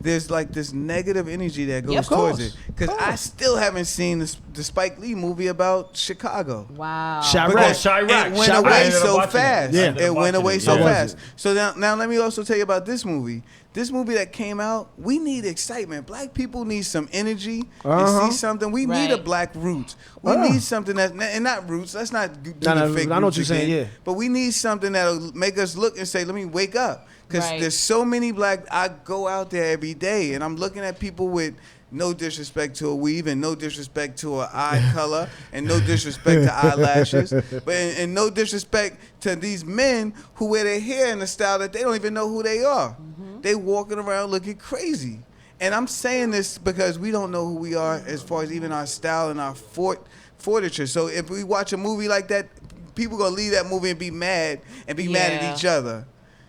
there's like this negative energy that goes towards it. Because I still haven't seen the Spike Lee movie about Chicago. Wow. Chirac. It went away so fast. It went away so fast. So now let me also tell you about this movie. This movie that came out, we need excitement. Black people need some energy and see something. We need a black roots. We need something and not roots. Let's not do the fake I know what you're saying, yeah. But we need something that'll make us look and say, let me wake up. Because there's so many I go out there every day and I'm looking at people with no disrespect to a weave and no disrespect to an eye color and no disrespect to eyelashes, and no disrespect to these men who wear their hair in a style that they don't even know who they are. They walking around looking crazy. And I'm saying this because we don't know who we are as far as even our style and our fortitude. So if we watch a movie like that, people going to leave that movie and be mad at each other.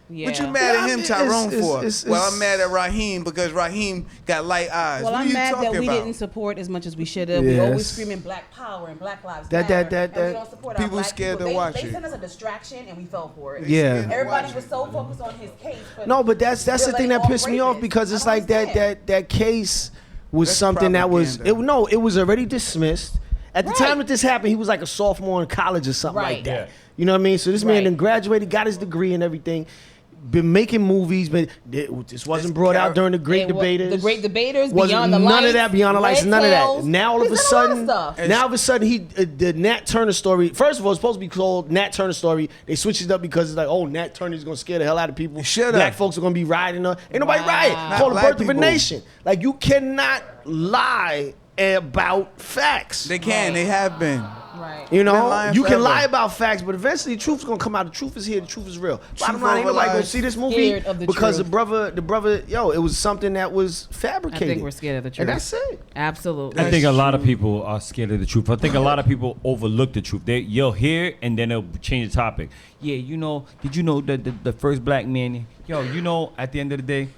Yeah. What you mad at him, Tyrone, for? Well, I'm mad at Raheem because Raheem got light eyes. Well, I'm mad that we didn't support as much as we should have. We always screaming Black Power and Black Lives Matter. And we don't support people our black scared people. to watch They it. sent us a distraction and we fell for it. Yeah. Everybody was so focused on his case. But that's the thing that pissed me off because it's like that case was something that was it was already dismissed. At the time that this happened, he was like a sophomore in college or something like that. You know what I mean? So this man then graduated, got his degree and everything. Been making movies, but this wasn't brought out during the Great Debaters. The Great Debaters, Beyond the Lights. None of that, Beyond the Lights, none of that. Now all of a sudden, the Nat Turner story. First of all, it's supposed to be called Nat Turner story. They switched it up because it's like, oh, Nat Turner's gonna scare the hell out of people. Black folks are gonna be rioting. Ain't nobody rioting. Call the Birth of a Nation. Like you cannot lie about facts. They can. They have been. Right. You Been know, lying you can forever. lie about facts, but eventually the truth's gonna come out. The truth is here. The truth is real. Bottom Truth line, ain't over nobody gonna lies. see this movie Scared of the because truth. the brother, yo, it was something that was fabricated. I think we're scared of the truth. And that's it. Absolutely. I think a lot of people are scared of the truth. I think a lot of people overlook the truth. You'll hear and then they'll change the topic. Yeah, you know, did you know that the first black man, yo, you know, at the end of the day,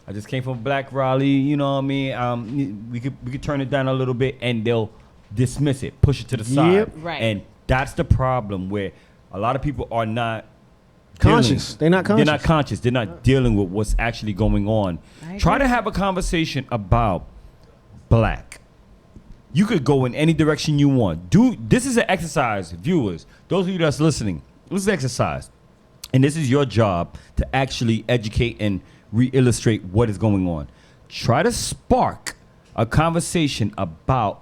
I just came from Black Raleigh, you know what I mean? We could turn it down a little bit and they'll dismiss it, push it to the side. Yep. Right. And that's the problem where a lot of people are not Conscious. They're not conscious. They're not conscious. They're not dealing with what's actually going on. Try to have a conversation about black. You could go in any direction you want. This is an exercise, viewers. Those of you that's listening, this is an exercise. And this is your job to actually educate and re-illustrate what is going on. Try to spark a conversation about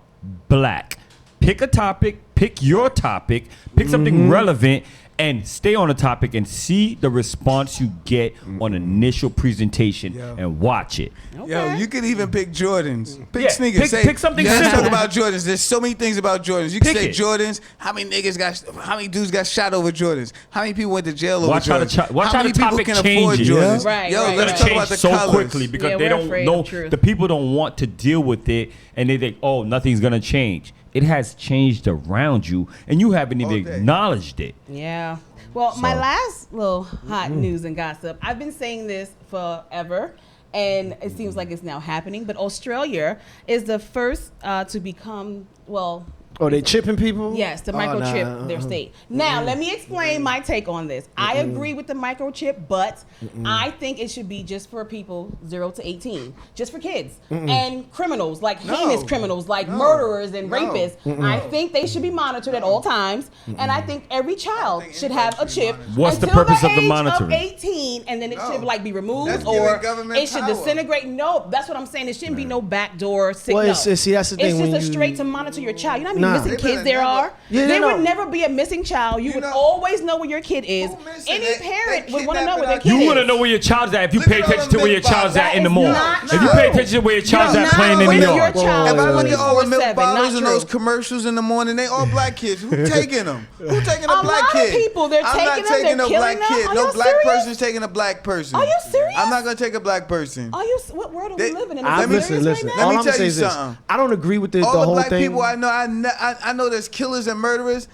black. Pick a topic, pick your topic, pick something relevant, and stay on the topic and see the response you get on initial presentation and watch it. Yo, you could even pick Jordans. Pick Yeah, sneakers. pick something Let's simple. talk about Jordans. There's so many things about Jordans. You can Pick say it. Jordans. How many dudes got shot over Jordans? How many people went to jail over Watch how the Jordans? watch how many the people topic can afford changes. Jordans? Right, Yo, right, let's right. talk Change about the so colors. quickly because Yeah, they we're don't afraid know. of truth. The people don't want to deal with it, and they think, "Oh, nothing's gonna change." It has changed around you, and you haven't even Okay. acknowledged it. Yeah. Well, my last little hot news and gossip, I've been saying this forever, and it seems like it's now happening, but Australia is the first to become, well... Oh, they chipping people? Yes, the microchip their state. Now, let me explain my take on this. I agree with the microchip, but I think it should be just for people 0 to 18, just for kids and criminals, like heinous criminals, like murderers and rapists. I think they should be monitored at all times, and I think every child should have a chip. What's the until purpose of the age monitoring? 18, and then it should like be removed That's or giving government it should power. disintegrate. No, that's what I'm saying. It shouldn't be no backdoor signal. Well, see, that's the thing. It's when just a you- straight to monitor your child. You know how many Nah. missing They kids better there never- are? Yeah, There no. would never be a missing child. You would know- always know where your kid is. Who missing? Any They parent would kidnapping want to know where our their kid You is. want to know where your child's at if you Look pay at all attention them to where your big child's at bottles. in the That mall. is not If you true. pay attention to where your child's You're at not playing in the with your yard. child If I look at all the milk 24/7, bottles not and those true. commercials in the morning, they all black kids. Who taking them? Who taking a A black lot of kid? people, they're I'm taking not them, taking they're no killing black them. kid. Are No you black serious? person's taking a black person. Are you serious? I'm not gonna take a black person. Are you? What world are we They- living in? I, Is this listen. serious right now? All Let me I'm tell gonna say you is this. something. I don't agree with the All the whole black thing. people I know, I know there's killers and murderers.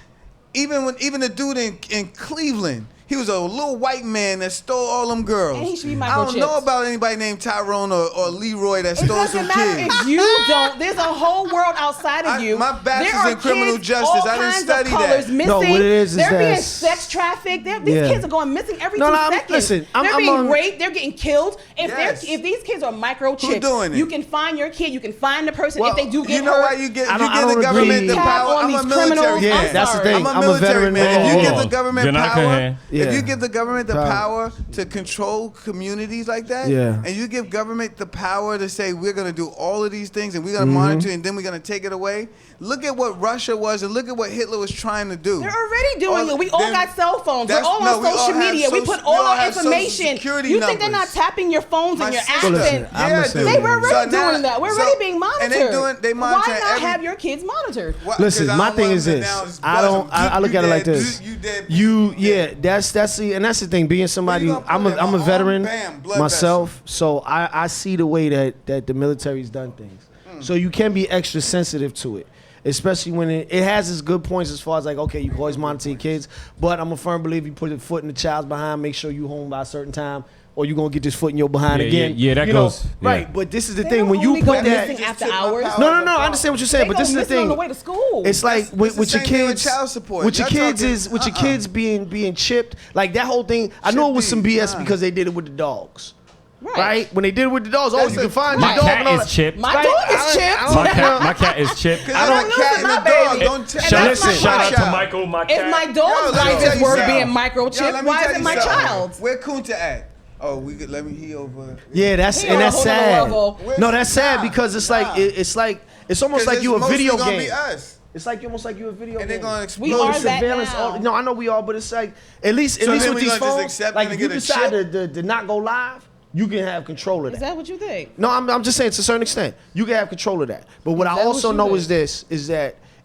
Even the dude in Cleveland, he was a little white man that stole all them girls. And he should be I don't know microchipped. about anybody named Tyrone or Leroy that It stole doesn't some matter kids. if you don't. There's a whole world outside of you. My bachelor's There are in criminal kids, justice. all I didn't kinds study of that. colors missing. No, what it is They're being that- sex trafficked. These Yeah. kids are going missing every No, 2 no, I'm- seconds. listen, I'm they're being on- raped. They're getting killed. Yes. If these kids are microchipped, Who doing it? you can find your kid. You can find the person Well, if they do get You know hurt. why you give I don't the government agree. the Tap power? on I'm a these military criminals. Yeah, man. that's the thing. I'm a I'm a military veteran. man. If you Hold give on. the government You're not power, gonna- Yeah. if you give the government the Power. power to control communities like that, Yeah. and you give government the power to say we're going to do all of these things and we're going to monitor and then we're going to take it away. Look at what Russia was and look at what Hitler was trying to do. They're already doing All- it. We all then- got cell phones. We're that's- all no, on we all social have media. We social- put all we all our have social information. security You think they're not numbers. tapping your phones and your apps? Listen, and I'm yeah, the same. dude. They were already So now- doing that. We're so- already being monitored. And they monitor Why not every- have your kids monitored? What? Listen, 'Cause I my don't thing want is them to this. now just I buzz don't. them. I look You at it like dead. this. You dead. Yeah, that's the and that's the thing. Being somebody, Where you gonna I'm put it? a My veteran arm? Bam, blood myself, so I see the way that the military's done things. So you can be extra sensitive to it, especially when it has its good points as far as like, okay, you can always monitor your kids, but I'm a firm believer you put your foot in the child's behind, make sure you home by a certain time, or you're gonna get this foot in your behind Yeah, again. yeah, that You know, goes- yeah. right. But this is the They thing don't when you only put go that. missing after Just took my hours. power. No, I understand what you're saying, They but go this is the missing on thing. the way to school. It's like That's with the your same thing with kids, child support. with your Y'all kids talking- is with your kids being chipped, like that whole thing. I know it was some BS because they did it with the dogs. Right. When they did it with the dogs, That's you can find My your dog cat and all is that. chipped. My Right? dog I is don't- chipped. I don't- My cat is chipped. I don't lose cat my and a baby. dog. Don't And tell that's my Shout out to child. Michael, my If cat. my Yo, dog's let me life tell is you worth something. being Yo, microchipped, let me why tell is it you my something. child? Where Kunta at? Oh, let me he over. Yeah, that's He and on a that's whole nother sad. level. No, that's sad Nah, because it's nah. it's almost like you a mostly video gonna game. Be us. It's like almost like you a video And game. they're gonna We explode. are The that surveillance. now. No, I know we are, but it's like at least So then with we these gonna just phones, accept like them if and you get a decide chip? to not go live, you can have control of Is that. that what you think? No, I'm just saying to a certain extent, you can have control of that. But what I that also what you know think? is this: is that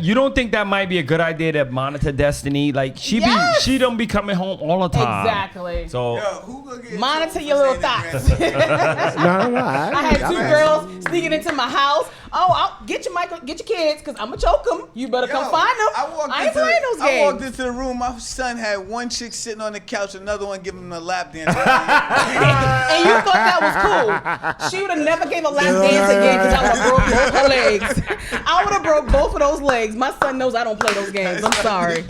you don't think that might be a good idea to monitor Destiny? Like she don't be coming home all the time. Exactly. So monitor your little thoughts. No. I had two girls sneaking into my house. Oh, I'll get your kids, because I'm going to choke them. You better come find them. I ain't playing those games. I walked into the room. My son had one chick sitting on the couch, another one giving him a lap dance. And you thought that was cool. She would have never gave a lap dance again because I would have broke both her legs. I would have broke both of those legs. My son knows I don't play those games. I'm sorry.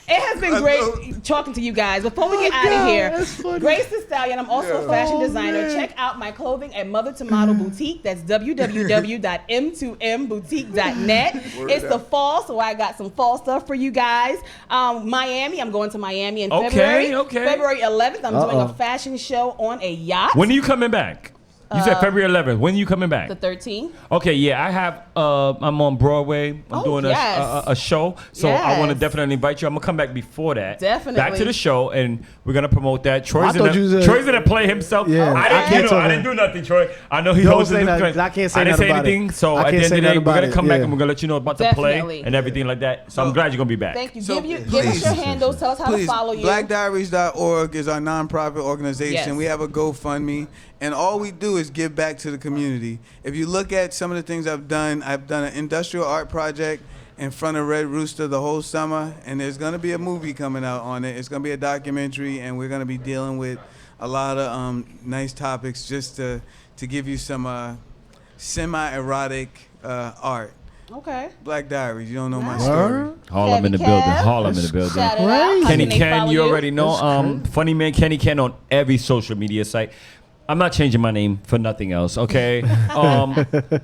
It has been great talking to you guys. Before we get out of here, Grace the Stallion, I'm also a fashion designer. Check out my clothing at Mother to Model Boutique. That's www.m2mboutique.net. It's the fall, so I got some fall stuff for you guys. Miami, I'm going to Miami in February. February 11th, I'm doing a fashion show on a yacht. When are you coming back? You said February 11th. When are you coming back? The 13th. Okay, yeah, I have. I'm on Broadway. I'm doing a show, so I want to definitely invite you. I'm gonna come back before that. Definitely. Back to the show, and we're gonna promote that. Troy's gonna play himself. Yeah, I didn't do nothing, Troy. I know he hosted. I can't say I didn't say anything. It. So at the end of the day, we're gonna come back and we're gonna let you know about the play and everything like that. So I'm glad you're gonna be back. Thank you. Give us your handles. Tell us how to follow you. BlackDiaries.org is our nonprofit organization. Yes. We have a GoFundMe. And all we do is give back to the community. If you look at some of the things I've done an industrial art project in front of Red Rooster the whole summer, and there's going to be a movie coming out on it. It's going to be a documentary, and we're going to be dealing with a lot of nice topics just to give you some semi-erotic art. Okay. Black Diaries, you don't know my story. Harlem in the building. Harlem in the building. KennyKen, you already know. Funnyman KennyKen on every social media site. I'm not changing my name for nothing else, okay?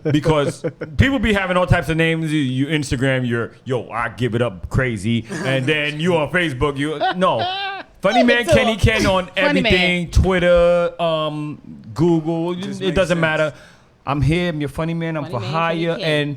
Because people be having all types of names. You Instagram, I give it up crazy. And then you on Facebook, Funnyman KennyKen on everything. Twitter, Google, it doesn't matter. I'm here, I'm your funny man, I'm for hire. And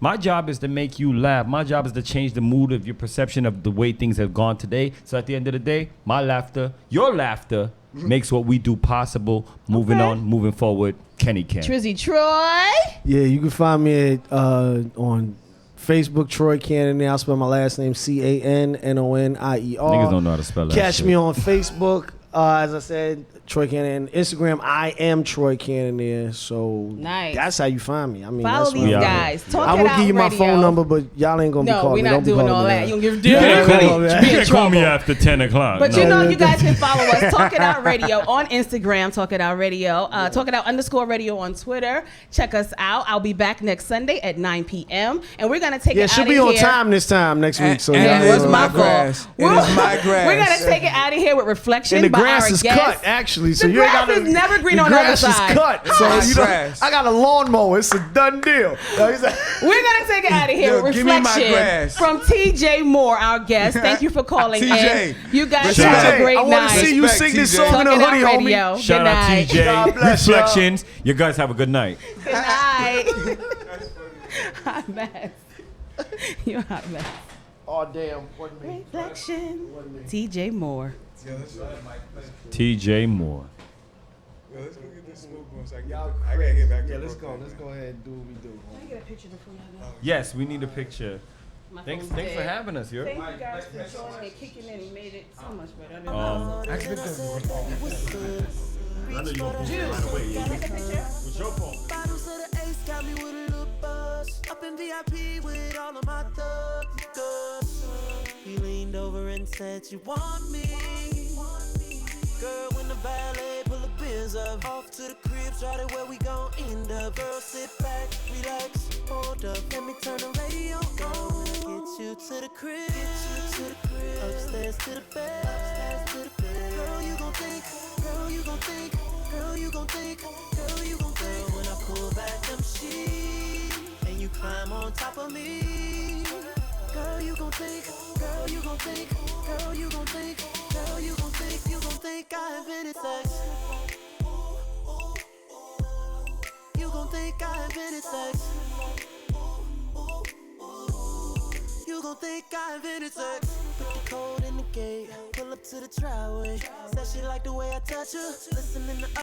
my job is to make you laugh. My job is to change the mood of your perception of the way things have gone today. So at the end of the day, my laughter, your laughter, makes what we do possible. Moving on, moving forward. KennyKen. Trizzy Troy. Yeah, you can find me on Facebook, Troy Cannonier. I'll spell my last name Cannonier. Niggas don't know how to spell that. Catch me on Facebook. As I said, Troy Cannonier. Instagram, I am Troy Cannonier. So that's how you find me. I mean, follow these guys. I will give you my phone number, but y'all ain't gonna be calling me. No, we're not doing all that. You don't give you can't call me after 10 o'clock. But you guys can follow us. Talk It Out Radio on Instagram. Talk It Out Radio. Talk It Out _radio on Twitter. Check us out. I'll be back next Sunday at 9 p.m. And we're gonna take it out of here. Yeah, she'll be on time this time next week. So it was my fault. It is my grass. We're gonna take it out of here with reflection. And the by grass our is guest. cut, actually. So the you ain't grass gotta, is never green the on the other grass side. is cut. So I got a lawnmower. It's a done deal. We're gonna take it out of here with reflection from Tejai Moore, our guest. Thank you for calling in. You guys have a great night. I want to see you sing this song in a hoodie, homie. Shout out Tejai. Reflections. You guys have a good night. Good night. Hot mess. You're a hot mess. Oh damn! Reflection. Tejai Moore. Tejai Moore. Yo, let's go get this smoke going so I gotta get back to let's go ahead and do what we do. Can I get a picture before y'all go? Yes, we need a picture. Thanks for having us here. Thank you guys for joining and kicking in and made it so much better. I know you're going to right away. Take a picture. What's your phone? Bottles of the Ace got me with a little buzz. Up in VIP with all of my thugs. He leaned over and said, "You want me?" Girl, when the valet pull the Benz up, off to the crib, started where we gon' end up. Girl, sit back, relax, hold up, let me turn the radio on. Get you to the crib, upstairs to the bed, Girl, you gon' think, girl, you gon' think, girl, you gon' think, girl, you gon' think. When I pull back them sheets and you climb on top of me, girl, you gon' think, girl, you gon' think, girl, you gon' think, girl, you gon' think, you gon' think I invented sex. You gon' think I invented sex. You gon' think I invented sex. Put the code in the gate, pull up to the driveway. Said she like the way I touch her, listening to